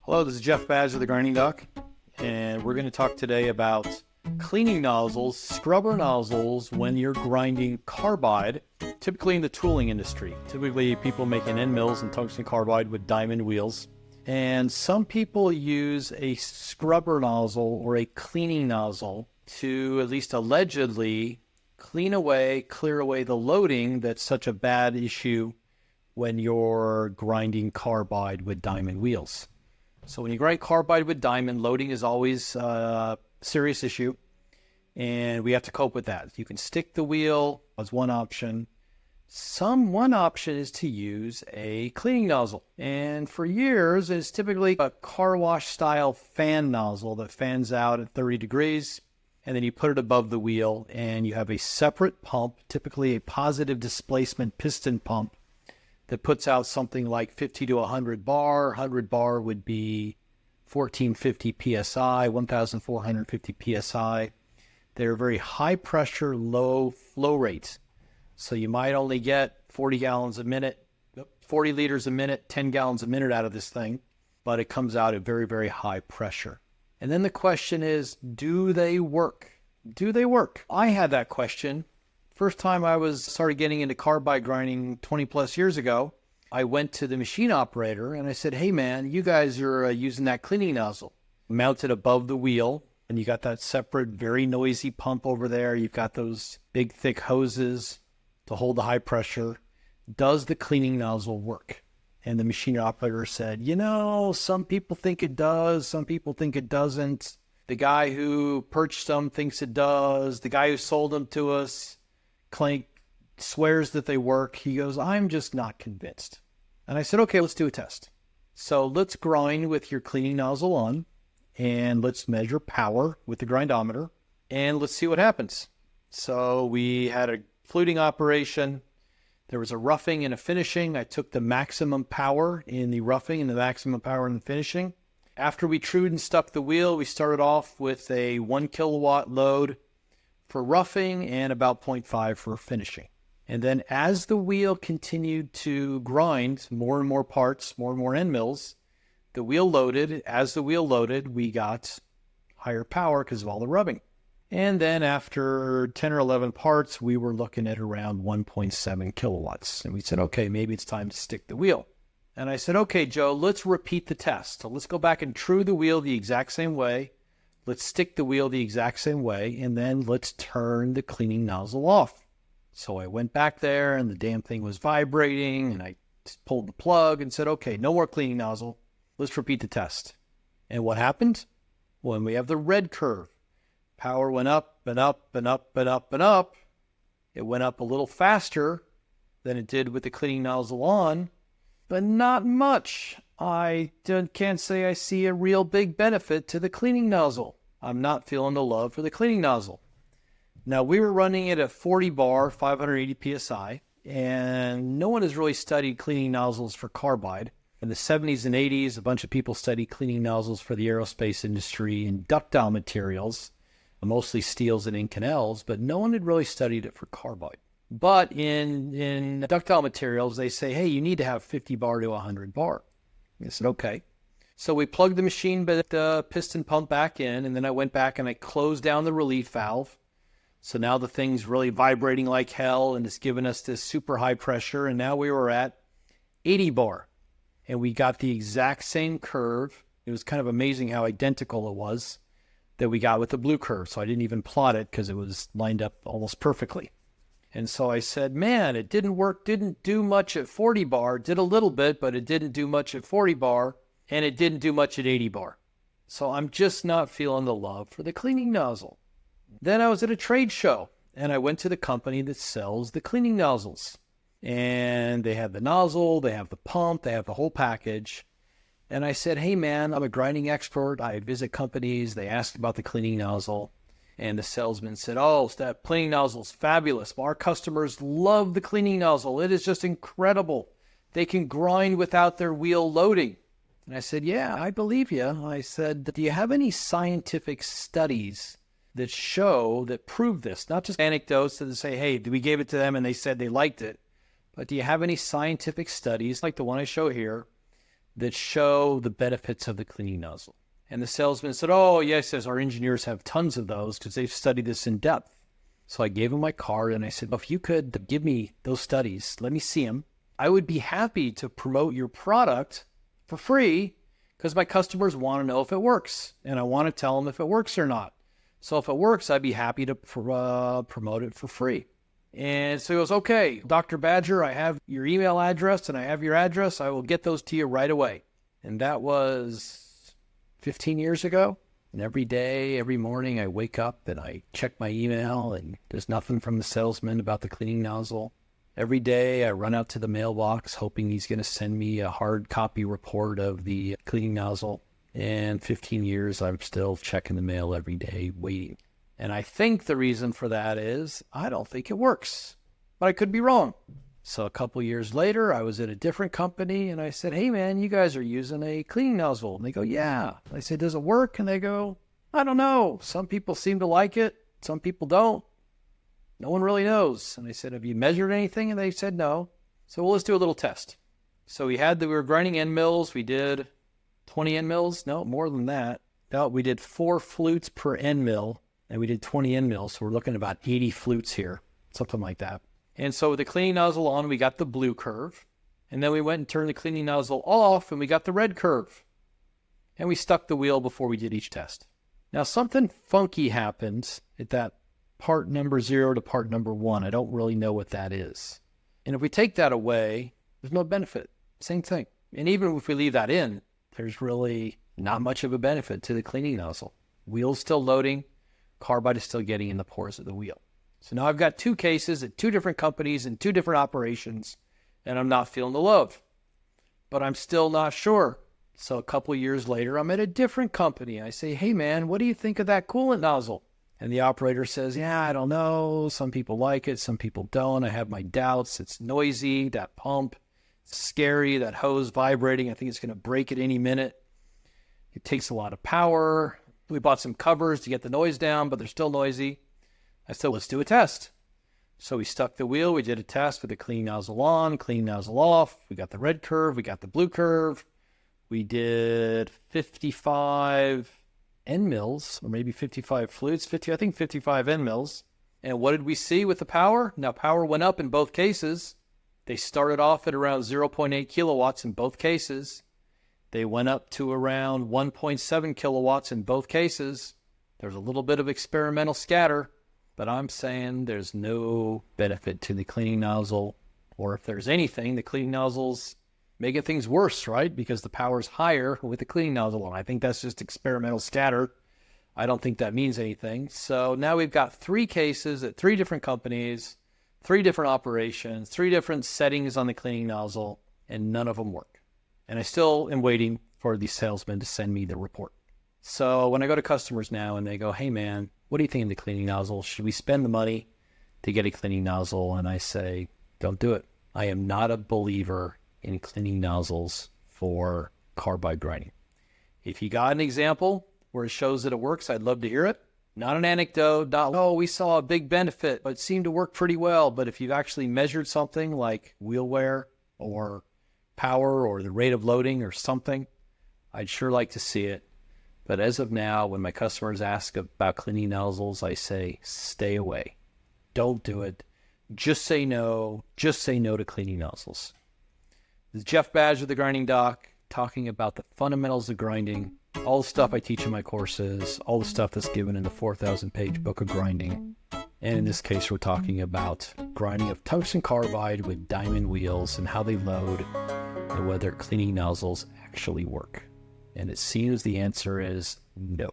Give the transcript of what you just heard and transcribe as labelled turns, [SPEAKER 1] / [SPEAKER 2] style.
[SPEAKER 1] Hello, this is Jeff Badge of the Grinding Dock, and we're going to talk today about cleaning nozzles, scrubber nozzles when you're grinding carbide, typically in the tooling industry. Typically people making end mills and tungsten carbide with diamond wheels. And some people use a scrubber nozzle or a cleaning nozzle to at least allegedly clear away the loading that's such a bad issue when you're grinding carbide with diamond wheels. So when you grind carbide with diamond, loading is always a serious issue, and we have to cope with that. You can stick the wheel as one option. One option is to use a cleaning nozzle. And for years, it's typically a car wash style fan nozzle that fans out at 30 degrees, and then you put it above the wheel, and you have a separate pump, typically a positive displacement piston pump, that puts out something like 50 to 100 bar. 100 bar would be 1450 psi, 1450 psi. They're very high pressure, low flow rates. So you might only get 40 gallons a minute, 40 liters a minute, 10 gallons a minute out of this thing, but it comes out at very, very high pressure. And then the question is, do they work? Do they work? I had that question. First time I started getting into carbide grinding 20 plus years ago, I went to the machine operator and I said, hey man, you guys are using that cleaning nozzle mounted above the wheel, and you got that separate, very noisy pump over there. You've got those big, thick hoses to hold the high pressure. Does the cleaning nozzle work? And the machine operator said, some people think it does, some people think it doesn't. The guy who purchased them thinks it does. The guy who sold them to us swears that they work. He goes, I'm just not convinced. And I said, okay, let's do a test. So let's grind with your cleaning nozzle on, and let's measure power with the grindometer, and let's see what happens. So we had a fluting operation. There was a roughing and a finishing. I took the maximum power in the roughing and the maximum power in the finishing. After we trued and stuck the wheel, we started off with a 1 kilowatt load for roughing and about 0.5 for finishing. And then as the wheel continued to grind more and more parts, more and more end mills, the wheel loaded. As the wheel loaded, we got higher power because of all the rubbing. And then after 10 or 11 parts, we were looking at around 1.7 kilowatts. And we said, okay, maybe it's time to stick the wheel. And I said, okay, Joe, let's repeat the test. So let's go back and true the wheel the exact same way. Let's stick the wheel the exact same way, and then let's turn the cleaning nozzle off. So I went back there, and the damn thing was vibrating, and I pulled the plug and said, okay, no more cleaning nozzle. Let's repeat the test. And what happened? When we have the red curve, power went up and up and up and up and up. It went up a little faster than it did with the cleaning nozzle on, but not much. I can't say I see a real big benefit to the cleaning nozzle. I'm not feeling the love for the cleaning nozzle. Now, we were running it at 40 bar, 580 psi, and no one has really studied cleaning nozzles for carbide. In the 70s and 80s, a bunch of people studied cleaning nozzles for the aerospace industry and ductile materials, mostly steels and Inconels, but no one had really studied it for carbide. But in ductile materials, they say, hey, you need to have 50 bar to 100 bar. I said, okay. So we plugged the machine piston pump back in, and then I went back and I closed down the relief valve. So now the thing's really vibrating like hell, and it's giving us this super high pressure, and now we were at 80 bar. And we got the exact same curve. It was kind of amazing how identical it was that we got with the blue curve. So I didn't even plot it because it was lined up almost perfectly. And so I said, man, it didn't work, didn't do much at 40 bar, did a little bit, but it didn't do much at 40 bar, and it didn't do much at 80 bar. So I'm just not feeling the love for the cleaning nozzle. Then I was at a trade show, and I went to the company that sells the cleaning nozzles. And they have the nozzle, they have the pump, they have the whole package. And I said, hey man, I'm a grinding expert. I visit companies, they asked about the cleaning nozzle. And the salesman said, oh, that cleaning nozzle is fabulous. Our customers love the cleaning nozzle. It is just incredible. They can grind without their wheel loading. And I said, yeah, I believe you. I said, do you have any scientific studies that prove this? Not just anecdotes that say, hey, we gave it to them and they said they liked it. But do you have any scientific studies like the one I show here that show the benefits of the cleaning nozzle. And the salesman said, oh, yes, our engineers have tons of those because they've studied this in depth. So I gave him my card and I said, well, if you could give me those studies, let me see them. I would be happy to promote your product for free because my customers want to know if it works. And I want to tell them if it works or not. So if it works, I'd be happy to promote it for free. And so he goes, okay, Dr. Badger, I have your email address and I have your address. I will get those to you right away. And that was 15 years ago. And every day, every morning, I wake up and I check my email and there's nothing from the salesman about the cleaning nozzle. Every day, I run out to the mailbox hoping he's going to send me a hard copy report of the cleaning nozzle. And 15 years, I'm still checking the mail every day, waiting. And I think the reason for that is I don't think it works, but I could be wrong. So a couple years later, I was at a different company and I said, hey man, you guys are using a cleaning nozzle. And they go, yeah. I said, does it work? And they go, I don't know. Some people seem to like it. Some people don't. No one really knows. And I said, have you measured anything? And they said, no. So well, let's do a little test. So we were grinding end mills. We did 20 end mills. No, more than that. No, we did 4 flutes per end mill. And we did 20 end mills, so we're looking at about 80 flutes here, something like that. And so with the cleaning nozzle on, we got the blue curve. And then we went and turned the cleaning nozzle off, and we got the red curve. And we stuck the wheel before we did each test. Now, something funky happens at that part number 0 to part number 1. I don't really know what that is. And if we take that away, there's no benefit. Same thing. And even if we leave that in, there's really not much of a benefit to the cleaning nozzle. Wheel's still loading. Carbide is still getting in the pores of the wheel. So now I've got 2 cases at 2 different companies and 2 different operations, and I'm not feeling the love. But I'm still not sure. So a couple of years later, I'm at a different company. I say, hey man, what do you think of that coolant nozzle? And the operator says, yeah, I don't know. Some people like it, some people don't. I have my doubts. It's noisy, that pump. It's scary, that hose vibrating. I think it's going to break at any minute. It takes a lot of power. We bought some covers to get the noise down, but they're still noisy. I said, let's do a test. So we stuck the wheel. We did a test with the cleaning nozzle on, cleaning nozzle off. We got the red curve. We got the blue curve. We did 55 end mills, or maybe 55 flutes, I think 55 end mills. And what did we see with the power? Now, power went up in both cases. They started off at around 0.8 kilowatts in both cases. They went up to around 1.7 kilowatts in both cases. There's a little bit of experimental scatter, but I'm saying there's no benefit to the cleaning nozzle, or if there's anything, the cleaning nozzle's making things worse, right? Because the power's higher with the cleaning nozzle on. I think that's just experimental scatter. I don't think that means anything. So now we've got 3 cases at 3 different companies, 3 different operations, 3 different settings on the cleaning nozzle, and none of them work. And I still am waiting for the salesman to send me the report. So when I go to customers now and they go, hey man, what do you think of the cleaning nozzle? Should we spend the money to get a cleaning nozzle? And I say, don't do it. I am not a believer in cleaning nozzles for carbide grinding. If you got an example where it shows that it works, I'd love to hear it. Not an anecdote, not, oh, we saw a big benefit, but it seemed to work pretty well. But if you've actually measured something like wheel wear or power or the rate of loading or something, I'd sure like to see it. But as of now, when my customers ask about cleaning nozzles, I say, stay away. Don't do it. Just say no. Just say no to cleaning nozzles. This is Jeff Badger, the Grinding Doc, talking about the fundamentals of grinding, all the stuff I teach in my courses, all the stuff that's given in the 4,000-page book of grinding. And in this case, we're talking about grinding of tungsten carbide with diamond wheels and how they load and whether cleaning nozzles actually work. And it seems the answer is no.